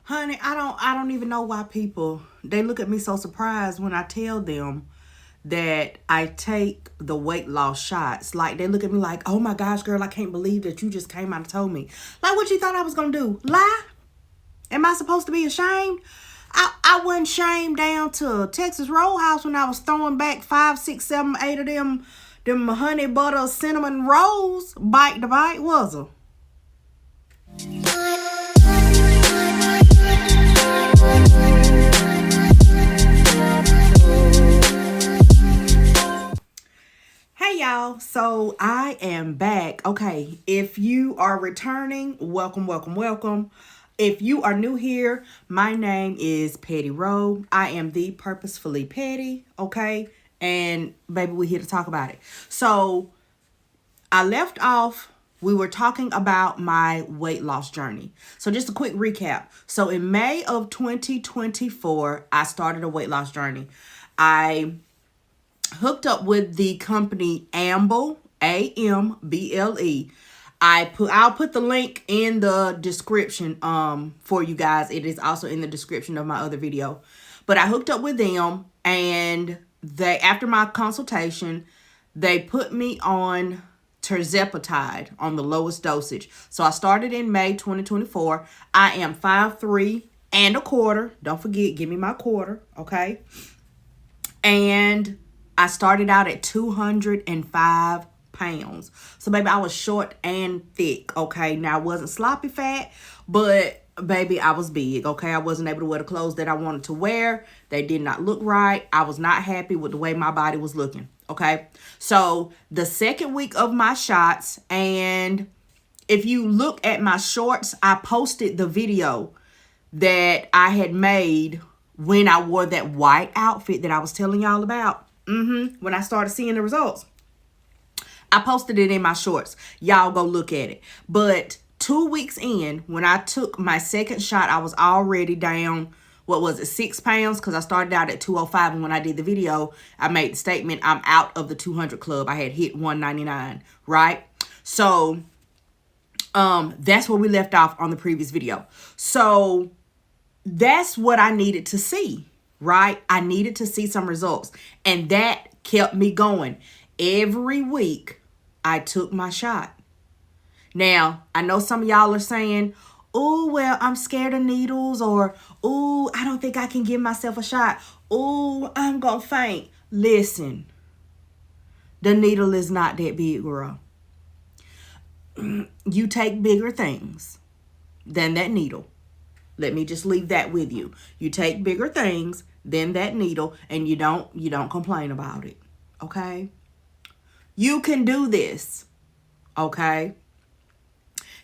Honey, I don't even know why people, they look at me so surprised when I tell them that I take the weight loss shots. Like, they look at me like, oh my gosh, girl, I can't believe that you just came out and told me. Like, what you thought I was gonna do? Lie? Am I supposed to be ashamed? I wasn't shamed down to Texas Roadhouse when I was throwing back 5, 6, 7, 8 of them honey butter cinnamon rolls bite to bite, was it? Hey y'all, so I am back. Okay, if you are returning, welcome, welcome, welcome. If you are new here, my name is Petty Rowe. I am the Purposefully Petty, okay? And baby, we're here to talk about it. So I left off, we were talking about my weight loss journey. So just a quick recap. So in May of 2024, I started a weight loss journey. I hooked up with the company Amble, Amble. I'll put the link in the description for you guys. It is also in the description of my other video. But I hooked up with them, and they, after my consultation, they put me on tirzepatide on the lowest dosage. So I started in May 2024. I am 5'3" and a quarter. Don't forget, give me my quarter, okay? And I started out at 205 pounds. So, baby, I was short and thick, okay? Now, I wasn't sloppy fat, but, baby, I was big, okay? I wasn't able to wear the clothes that I wanted to wear. They did not look right. I was not happy with the way my body was looking, okay? So, the second week of my shots, and if you look at my shorts, I posted the video that I had made when I wore that white outfit that I was telling y'all about. When I started seeing the results, I posted it in my shorts. Y'all go look at it. But 2 weeks in, when I took my second shot, I was already down, 6 pounds? Because I started out at 205, and when I did the video, I made the statement, I'm out of the 200 club. I had hit 199, right? So, that's where we left off on the previous video. So, that's what I needed to see, right? I needed to see some results. And that kept me going. Every week, I took my shot. Now, I know some of y'all are saying, oh, well, I'm scared of needles, or, oh, I don't think I can give myself a shot. Oh, I'm going to faint. Listen, the needle is not that big, girl. You take bigger things than that needle. Let me just leave that with you. You take bigger things than that needle, and you don't complain about it. Okay? You can do this. Okay?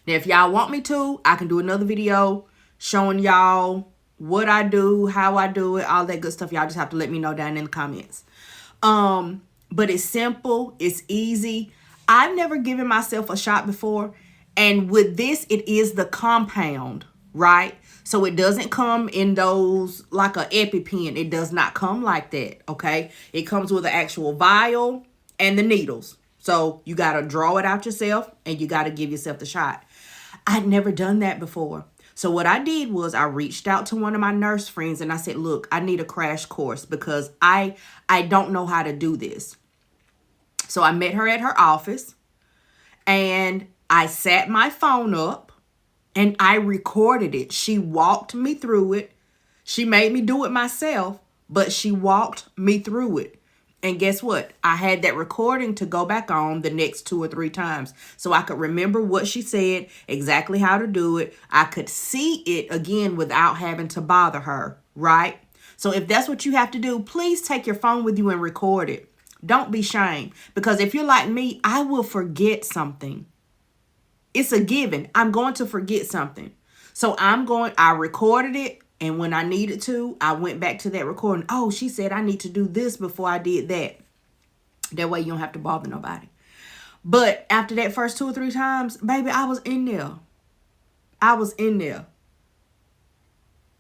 Now, if y'all want me to, I can do another video showing y'all what I do, how I do it, all that good stuff. Y'all just have to let me know down in the comments. But it's simple. It's easy. I've never given myself a shot before. And with this, it is the compound, right? So it doesn't come in those like a EpiPen. It does not come like that, okay? It comes with an actual vial and the needles. So you got to draw it out yourself, and you got to give yourself the shot. I'd never done that before. So what I did was I reached out to one of my nurse friends, and I said, look, I need a crash course because I don't know how to do this. So I met her at her office, and I sat my phone up, and I recorded it. She walked me through it. She made me do it myself, but she walked me through it. And guess what? I had that recording to go back on the next 2 or 3 times. So I could remember what she said, exactly how to do it. I could see it again without having to bother her, right? So if that's what you have to do, please take your phone with you and record it. Don't be ashamed. Because if you're like me, I will forget something. It's a given. I'm going to forget something. So I recorded it. And when I needed to, I went back to that recording. Oh, she said I need to do this before I did that. That way you don't have to bother nobody. But after that first 2 or 3 times, baby, I was in there. I was in there.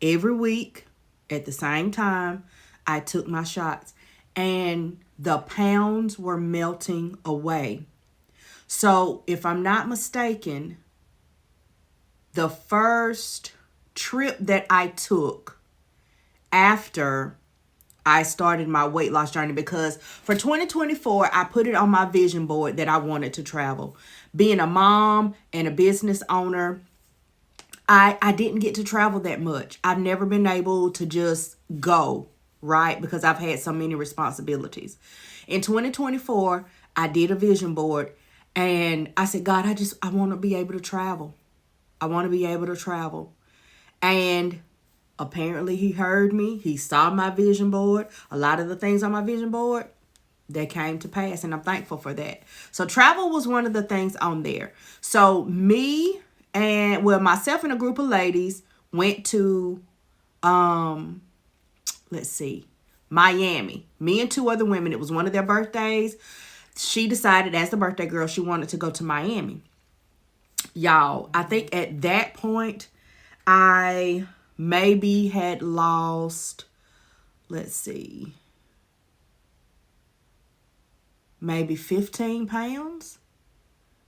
Every week at the same time, I took my shots. And the pounds were melting away. So if I'm not mistaken, the first trip that I took after I started my weight loss journey, because for 2024, I put it on my vision board that I wanted to travel. Being a mom and a business owner, I didn't get to travel that much. I've never been able to just go, right? Because I've had so many responsibilities. In 2024, I did a vision board and I said, God, I want to be able to travel. I want to be able to travel. And apparently he heard me. He saw my vision board. A lot of the things on my vision board, they came to pass, and I'm thankful for that. So travel was one of the things on there. So myself and a group of ladies went to, Miami. Me and two other women. It was one of their birthdays. She decided, as the birthday girl, she wanted to go to Miami. Y'all, I think at that point, I maybe had lost, maybe 15 pounds.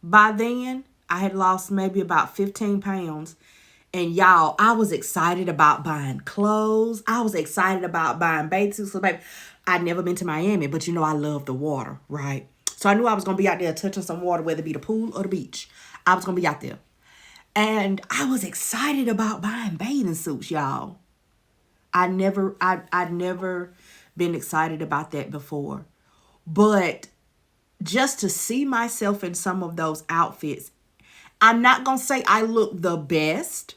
By then, I had lost maybe about 15 pounds. And y'all, I was excited about buying clothes. I was excited about buying bathing suits. So, baby, I'd never been to Miami, but I love the water, right? So I knew I was going to be out there touching some water, whether it be the pool or the beach. I was going to be out there. And I was excited about buying bathing suits, y'all. I'd never been excited about that before. But just to see myself in some of those outfits, I'm not going to say I looked the best,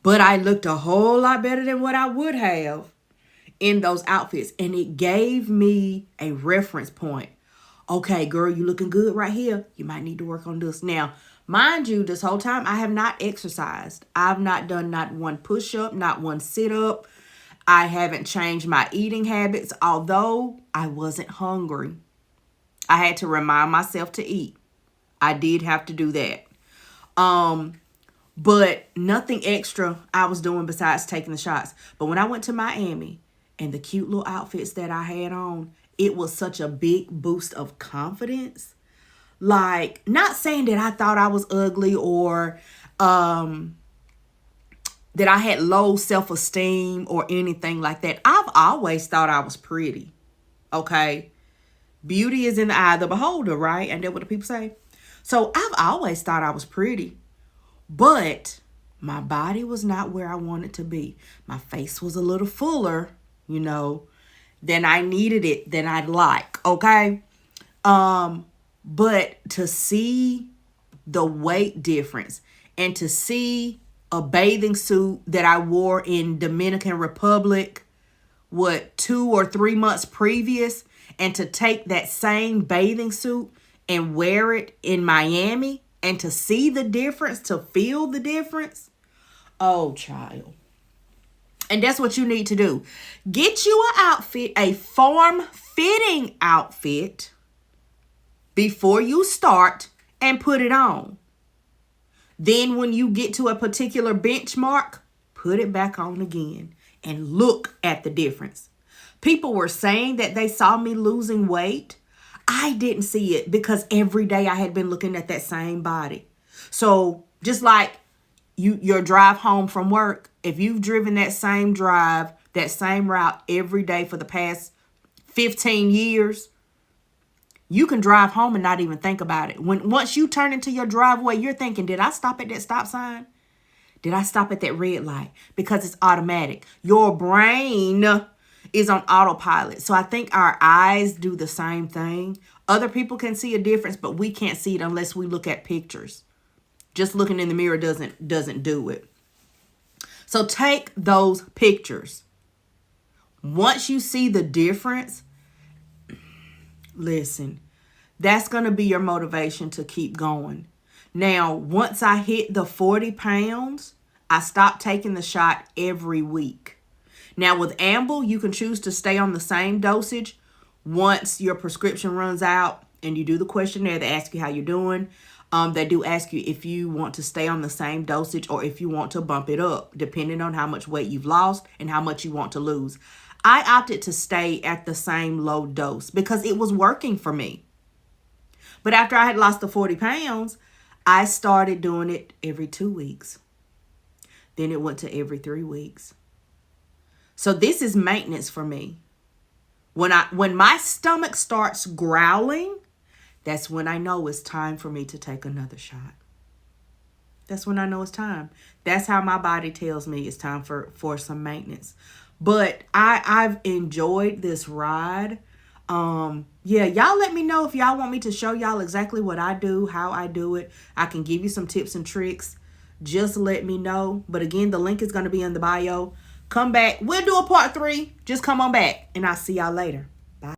but I looked a whole lot better than what I would have in those outfits. And it gave me a reference point. Okay, girl, you looking good right here. You might need to work on this. Now, mind you, this whole time I have not exercised. I've not done not one push-up, not one sit-up. I haven't changed my eating habits, although I wasn't hungry. I had to remind myself to eat. I did have to do that. But nothing extra I was doing besides taking the shots. But when I went to Miami and the cute little outfits that I had on, it was such a big boost of confidence. Like, not saying that I thought I was ugly or that I had low self-esteem or anything like that. I've always thought I was pretty. Okay? Beauty is in the eye of the beholder, right? And that's what the people say. So I've always thought I was pretty. But my body was not where I wanted to be. My face was a little fuller, than I needed it, than I'd like. Okay? But to see the weight difference and to see a bathing suit that I wore in Dominican Republic, 2 or 3 months previous, and to take that same bathing suit and wear it in Miami and to see the difference, to feel the difference. Oh, child. And that's what you need to do. Get you an outfit, a form-fitting outfit, before you start, and put it on. Then when you get to a particular benchmark, put it back on again and look at the difference. People were saying that they saw me losing weight. I didn't see it because every day I had been looking at that same body. So just like your drive home from work, if you've driven that same drive, that same route every day for the past 15 years, you can drive home and not even think about it. Once you turn into your driveway, you're thinking, did I stop at that stop sign? Did I stop at that red light? Because it's automatic. Your brain is on autopilot. So I think our eyes do the same thing. Other people can see a difference, but we can't see it unless we look at pictures. Just looking in the mirror doesn't do it. So take those pictures. Once you see the difference, listen, that's going to be your motivation to keep going. Now, once I hit the 40 pounds, I stopped taking the shot every week. Now, with Amble, you can choose to stay on the same dosage once your prescription runs out and you do the questionnaire. They ask you how you're doing. They do ask you if you want to stay on the same dosage or if you want to bump it up, depending on how much weight you've lost and how much you want to lose. I opted to stay at the same low dose because it was working for me. But after I had lost the 40 pounds, I started doing it every 2 weeks. Then it went to every 3 weeks. So this is maintenance for me. When my stomach starts growling, that's when I know it's time for me to take another shot. That's when I know it's time. That's how my body tells me it's time for some maintenance. But I've enjoyed this ride. Yeah, y'all let me know if y'all want me to show y'all exactly what I do, how I do it. I can give you some tips and tricks. Just let me know. But again, the link is going to be in the bio. Come back. We'll do a part 3. Just come on back and I'll see y'all later.